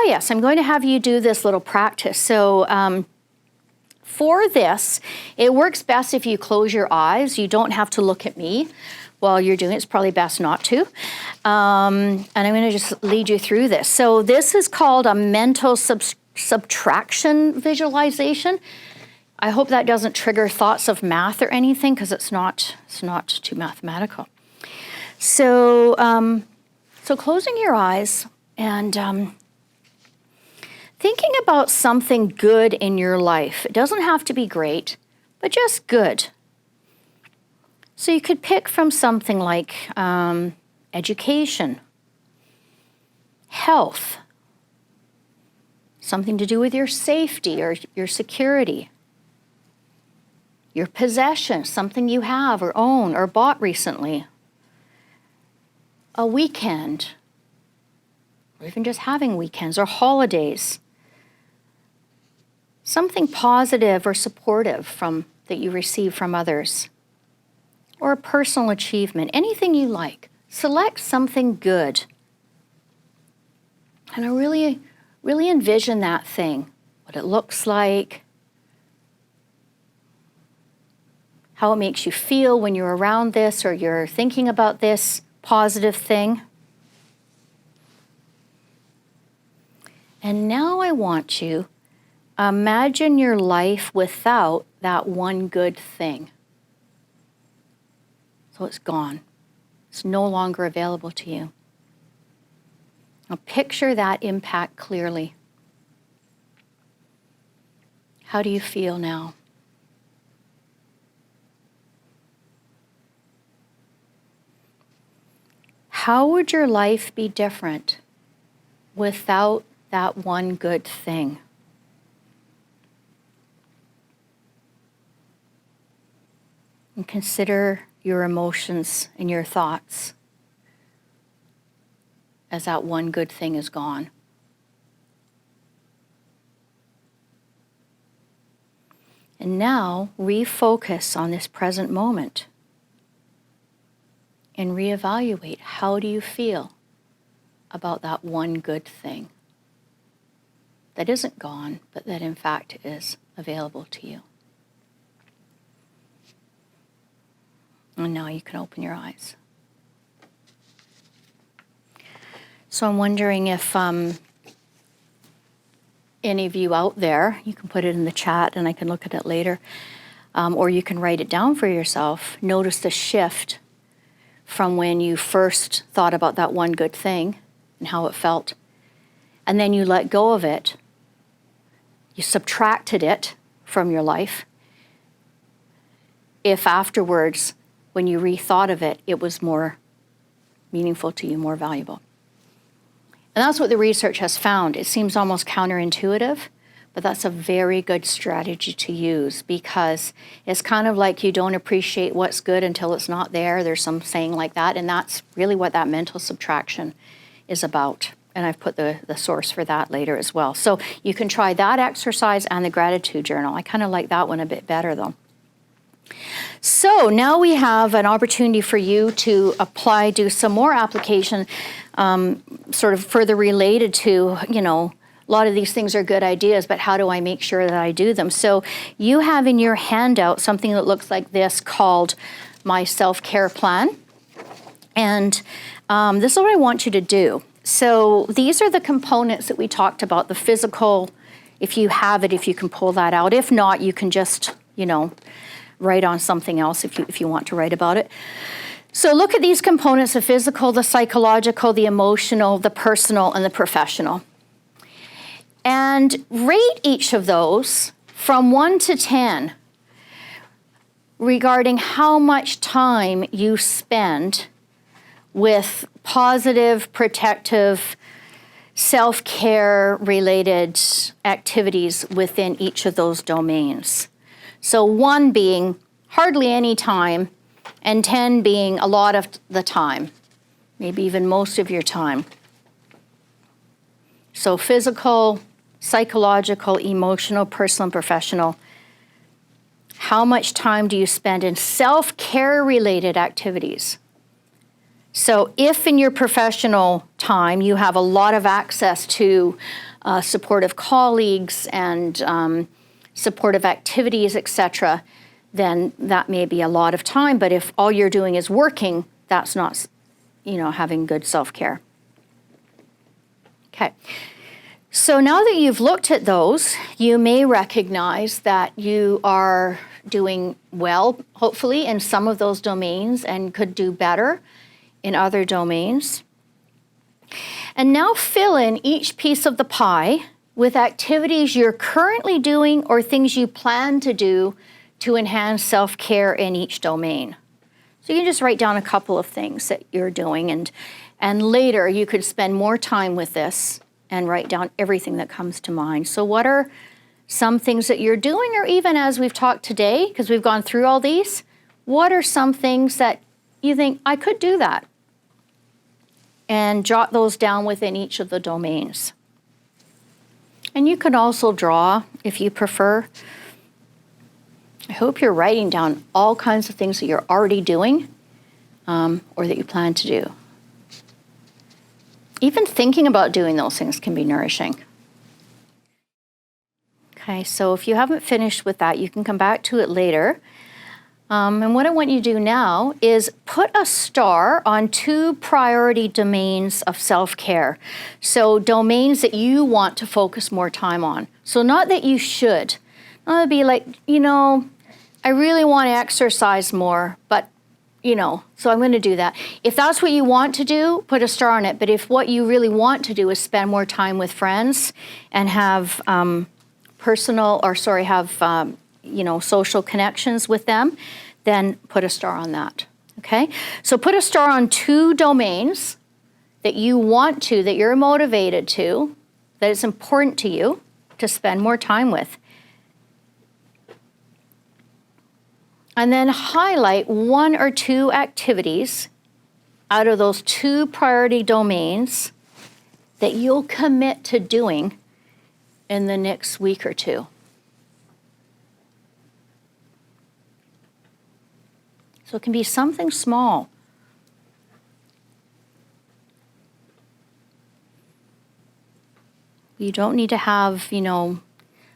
Oh yes, I'm going to have you do this little practice. So for this, it works best if you close your eyes. You don't have to look at me while you're doing it. It's probably best not to. And I'm going to just lead you through this. So this is called a mental subtraction visualization. I hope that doesn't trigger thoughts of math or anything, because it's not too mathematical. So, so closing your eyes and thinking about something good in your life. It doesn't have to be great, but just good. So you could pick from something like education, health, something to do with your safety or your security, your possession, something you have or own or bought recently, a weekend, or even just having weekends or holidays, something positive or supportive that you receive from others, or a personal achievement, anything you like. Select something good. And I really envision that thing, what it looks like, how it makes you feel when you're around this or you're thinking about this positive thing. And now I want you to imagine your life without that one good thing. So it's gone. It's no longer available to you. Now picture that impact clearly. How do you feel now? How would your life be different without that one good thing? And consider your emotions and your thoughts as that one good thing is gone. And now refocus on this present moment and reevaluate, how do you feel about that one good thing that isn't gone, but that in fact is available to you. And now you can open your eyes. So I'm wondering if any of you out there, you can put it in the chat and I can look at it later, or you can write it down for yourself, notice the shift from when you first thought about that one good thing and how it felt, and then you let go of it, you subtracted it from your life. If afterwards, when you rethought of it, it was more meaningful to you, more valuable. And that's what the research has found. It seems almost counterintuitive, but that's a very good strategy to use, because it's kind of like you don't appreciate what's good until it's not there. There's some saying like that, and that's really what that mental subtraction is about. And I've put the source for that later as well. So you can try that exercise and the gratitude journal. I kind of like that one a bit better though. So now we have an opportunity for you to apply, do some more application, sort of further related to, you know, a lot of these things are good ideas, but how do I make sure that I do them? So you have in your handout something that looks like this called My Self-Care Plan. And this is what I want you to do. So these are the components that we talked about, the physical. If you have it, if you can pull that out. If not, you can just, you know, write on something else if you want to write about it. So look at these components: the physical, the psychological, the emotional, the personal, and the professional. And rate each of those from 1 to 10 regarding how much time you spend with positive, protective, self-care related activities within each of those domains. So 1 being hardly any time, and 10 being a lot of the time, maybe even most of your time. So physical, psychological, emotional, personal, and professional. How much time do you spend in self-care related activities? So if in your professional time you have a lot of access to supportive colleagues and supportive activities, etc., then that may be a lot of time. But if all you're doing is working, that's not, having good self-care. Okay. So now that you've looked at those, you may recognize that you are doing well, hopefully, in some of those domains and could do better in other domains. And now fill in each piece of the pie with activities you're currently doing or things you plan to do to enhance self-care in each domain. So you can just write down a couple of things that you're doing, and later you could spend more time with this and write down everything that comes to mind. So what are some things that you're doing, or even as we've talked today, because we've gone through all these, what are some things that you think, I could do that? And jot those down within each of the domains. And you can also draw, if you prefer. I hope you're writing down all kinds of things that you're already doing or that you plan to do. Even thinking about doing those things can be nourishing. Okay, so if you haven't finished with that, you can come back to it later. And what I want you to do now is put a star on 2 priority domains of self-care. So domains that you want to focus more time on. So not that you should. Not to be like, I really want to exercise more, but, so I'm going to do that. If that's what you want to do, put a star on it. But if what you really want to do is spend more time with friends and have social connections with them, then put a star on that, okay? So put a star on 2 domains that you want to, that you're motivated to, that it's important to you to spend more time with. And then highlight 1 or 2 activities out of those 2 priority domains that you'll commit to doing in the next week or 2. So it can be something small. You don't need to have,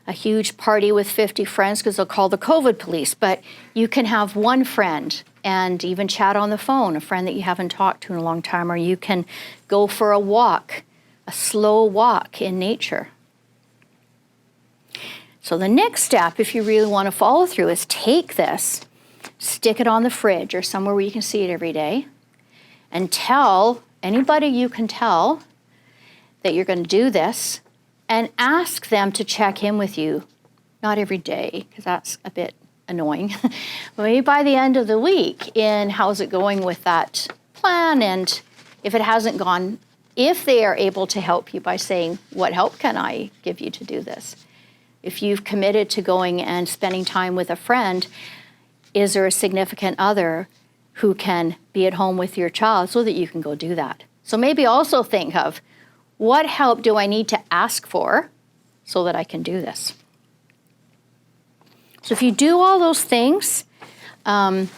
a huge party with 50 friends because they'll call the COVID police, but you can have 1 friend and even chat on the phone, a friend that you haven't talked to in a long time, or you can go for a walk, a slow walk in nature. So the next step, if you really want to follow through, is take this, stick it on the fridge or somewhere where you can see it every day, and tell anybody you can tell that you're going to do this, and ask them to check in with you, not every day, because that's a bit annoying, but maybe by the end of the week in how's it going with that plan, and if it hasn't gone, if they are able to help you by saying, what help can I give you to do this? If you've committed to going and spending time with a friend, is there a significant other who can be at home with your child so that you can go do that? So maybe also think of, what help do I need to ask for so that I can do this? So if you do all those things, then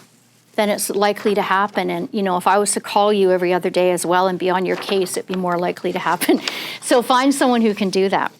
it's likely to happen. And, if I was to call you every other day as well and be on your case, it'd be more likely to happen. So find someone who can do that.